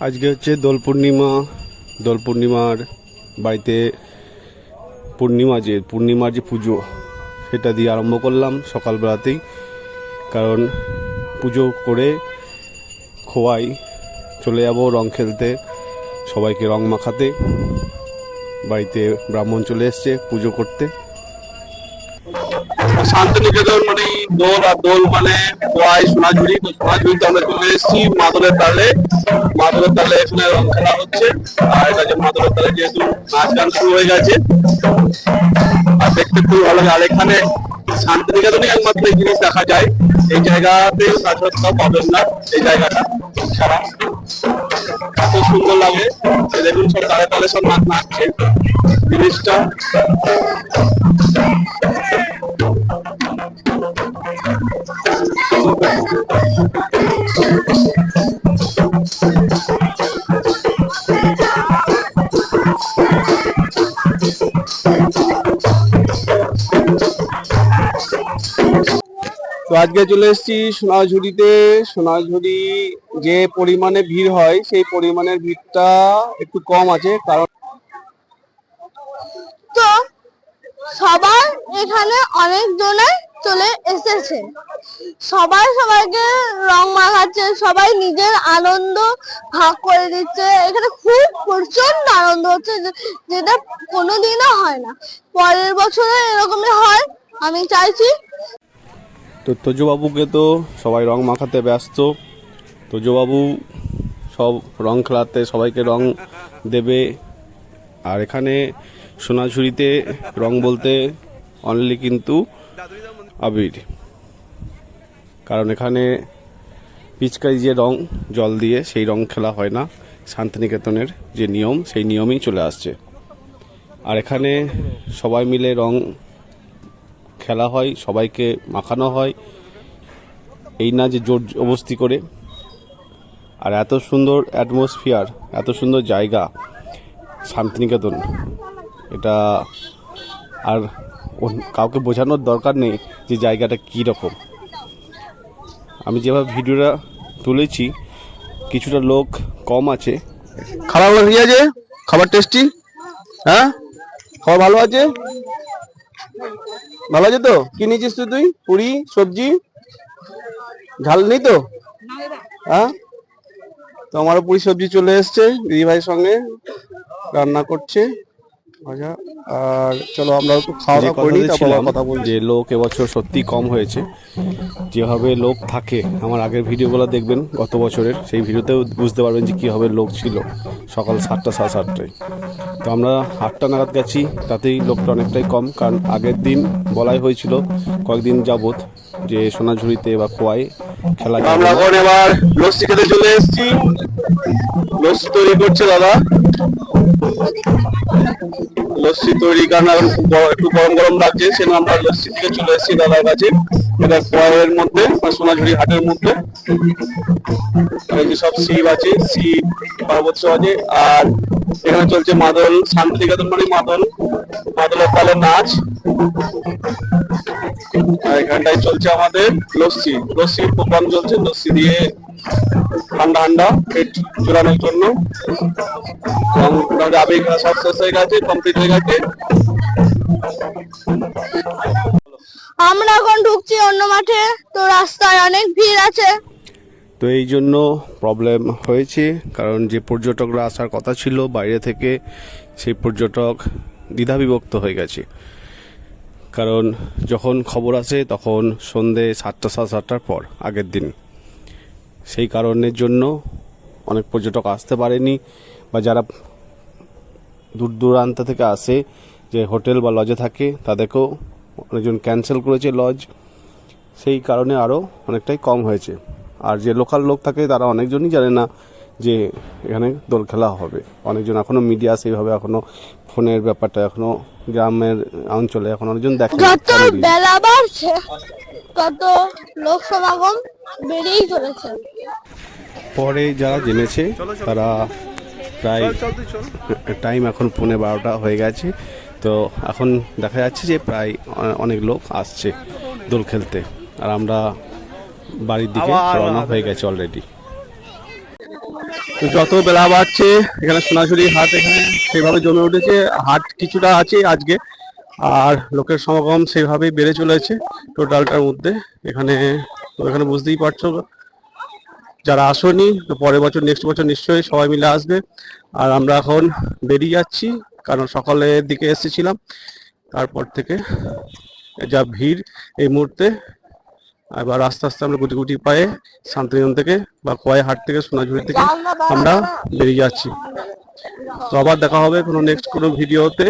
আজকে হচ্ছে দোল পূর্ণিমা। দোল পূর্ণিমার বাড়িতে পূর্ণিমার যে পুজো সেটা দিয়ে আরম্ভ করলাম সকালবেলাতেই, কারণ পুজো করে খোয়াই চলে যাব রং খেলতে, সবাইকে রং মাখাতে। বাড়িতে ব্রাহ্মণ চলে এসছে পুজো করতে। শান্তিনিকেতন মানে দোল, আর দোল মানে খোয়াই সোনাঝুরি। তো সোনাঝুরিতে আমরা চলে এসেছি মাদলের তালে এখানে রং খেলা হচ্ছে। আর এটা যে মাদলের তালে যেহেতু নাচ গান শুরু হয়ে গেছে আর দেখতে খুব ভালো লাগে। আর এখানে শান্তিনিকেতনে একমাত্র এই জিনিস দেখা যায়, এই জায়গাতে তাছাড়া পাবেন না। এই জায়গাটা ছাড়া এত সুন্দর লাগে, দেখুন সব তালে তালে সব নাচ নাচছে জিনিসটা। তো আজকে চলে এসেছি সোনাঝুরিতে। সোনাঝুরি যে পরিমাণে ভিড় হয় সেই পরিমাণের ভিড়টা একটু কম আছে, কারণ তো সবাই এখানে অনেক জনে চলে এসেছে, সবাই সবাইকে রং মাখাচ্ছে, সবাই নিজের আনন্দ ভাগ করে দিচ্ছে। এখানে খুব প্রচন্ড আনন্দ হচ্ছে, যেটা কোনোদিনও হয় না। পরের বছরে এরকমই হয় আমি চাইছি। তো তোজবাবুকে তো সবাই রং মাখাতে ব্যস্ত। তোজবাবু সব রং খেলাতে সবাইকে রং দেবে। আর এখানে সোনাঝুরিতে রং বলতে অনলি কিন্তু আবির, কারণ এখানে পিচকারি যে রং জল দিয়ে সেই রং খেলা হয় না। শান্তিনিকেতনের যে নিয়ম সেই নিয়মেই চলে আসছে। আর এখানে সবাই মিলে রং খেলা হয়, সবাইকে মাখানো হয়, এই না যে জোর জবস্তি করে। আর এত সুন্দর অ্যাটমসফিয়ার, এত সুন্দর জায়গা শান্তিনিকেতন, এটা আর কাউকে বোঝানোর দরকার নেই যে জায়গাটা কী রকম। আমি যেভাবে ভিডিওটা তুলেছি কিছুটা লোক কম আছে। খাবার ঠিক আছে, খাবার টেস্টি, হ্যাঁ খাবার ভালো আছে, ভালো আছে। তো কি নিয়েছিস তুই? পুরি সবজি ঝাল নেই তো? হ্যাঁ, তো আমারও পুরি সবজি চলে এসছে, দিদি ভাইয়ের সঙ্গে রান্না করছে। আচ্ছা, আর চলো আমরা একটু খাওয়া দাওয়া করে নিই, তারপর কথা বলছি। যে লোক এবছর সত্যি কম হয়েছে। যেভাবে লোক থাকে, আমার আগের ভিডিওগুলো দেখবেন গত বছরের, সেই ভিডিওতেও বুঝতে পারবেন যে কীভাবে লোক ছিল সকাল 7টা 7:30টায়। তো আমরা 8টা নাগাদ গেছি, তাতেই লোকটা অনেকটাই কম, কারণ আগের দিন বলাই হয়েছিল কয়েকদিন যাবত যে সোনাঝুরিতে বা খোয়াই খেলা। আমরা এখন এবার লস্যি খেতে চলে এসেছি। লস্যি তৈরি করছে দাদা, লস্যি তৈরি, কারণ এখন একটু গরম গরম লাগছে, সেজন্য আমরা লস্যি থেকে চলে এসেছি দাদার কাছে। এটা খোয়াইয়ের মধ্যে, সোনাঝুরি হাটের মধ্যে সব শিব আছে, শিব পার্বত্য আছে। আর এখানে চলছে মাদল, শান্তিনিকেতন মানে মাদলের তালে নাচ। আর এখানটায় চলছে আমাদের লস্যির প্রোগ্রাম চলছে। লস্যি দিয়ে ঠান্ডা ঠান্ডা পেট চুরানোর জন্য। আবেগ সব শেষ হয়ে গেছে, কমপ্লিট হয়ে গেছে। আমরা এখন ঢুকছি অন্য মাঠে, তো রাস্তায় অনেক ভিড় আছে। তো এই জন্য প্রবলেম হয়েছে, কারণ যে পর্যটকরা আসার কথা ছিল বাইরে থেকে, সেই পর্যটক দ্বিধাবিভক্ত হয়ে গেছে। কারণ যখন খবর আসে তখন সন্ধে 7টা 7:30টার পর আগের দিন, সেই কারণের জন্য অনেক পর্যটক আসতে পারেনি। বা যারা দূর দূরান্ত থেকে আসে, যে হোটেল বা লজে থাকে, তাদেরকেও অনেকজন ক্যান্সেল করেছে লজ, সেই কারণে আরও অনেকটাই কম হয়েছে। আর যে লোকাল লোক থাকে তারা অনেকজনই জানে না যে এখানে দোল খেলা হবে। অনেকজন এখনও মিডিয়া সেইভাবে এখনও ফোনের ব্যাপারটা এখনও গ্রামের অঞ্চলে এখন অনেকজন দেখে। যত বেলা বাড়ছে তত লোক সমাগম বেড়েই চলেছে। পরে যারা জেনেছে তারা প্রায় টাইম এখন 11:30 হয়ে গেছে, তো এখন দেখা যাচ্ছে যে প্রায় অনেক লোক আসছে দোল খেলতে। আর আমরা বাড়ির দিকে রওনা হয়ে গেছে অলরেডি। তো যত বেলা বাড়ছে এখানে সোনাঝুরি হাট এখানে সেইভাবে জমে উঠেছে, হাট কিছুটা আছে আজকে, আর লোকের সমাগম সেইভাবেই বেড়ে চলেছে টোটালটার মধ্যে। এখানে তো এখানে বুঝতেই পারছো, যারা আসোনি তো পরের বছর নেক্সট বছর নিশ্চয়ই সবাই মিলে আসবে। আর আমরা এখন বেরিয়ে যাচ্ছি, কারণ সকালের দিকে এসেছিলাম, তারপর থেকে যা ভিড় এই মুহূর্তে। এবার আস্তে আস্তে আমরা গুটি গুটি পায়ে শান্তিনিকেতন থেকে বা খোয়াই হাট থেকে সোনাঝুরি থেকে আমরা বেরিয়ে যাচ্ছি। তো আবার দেখা হবে কোনো নেক্সট কোনো ভিডিওতে।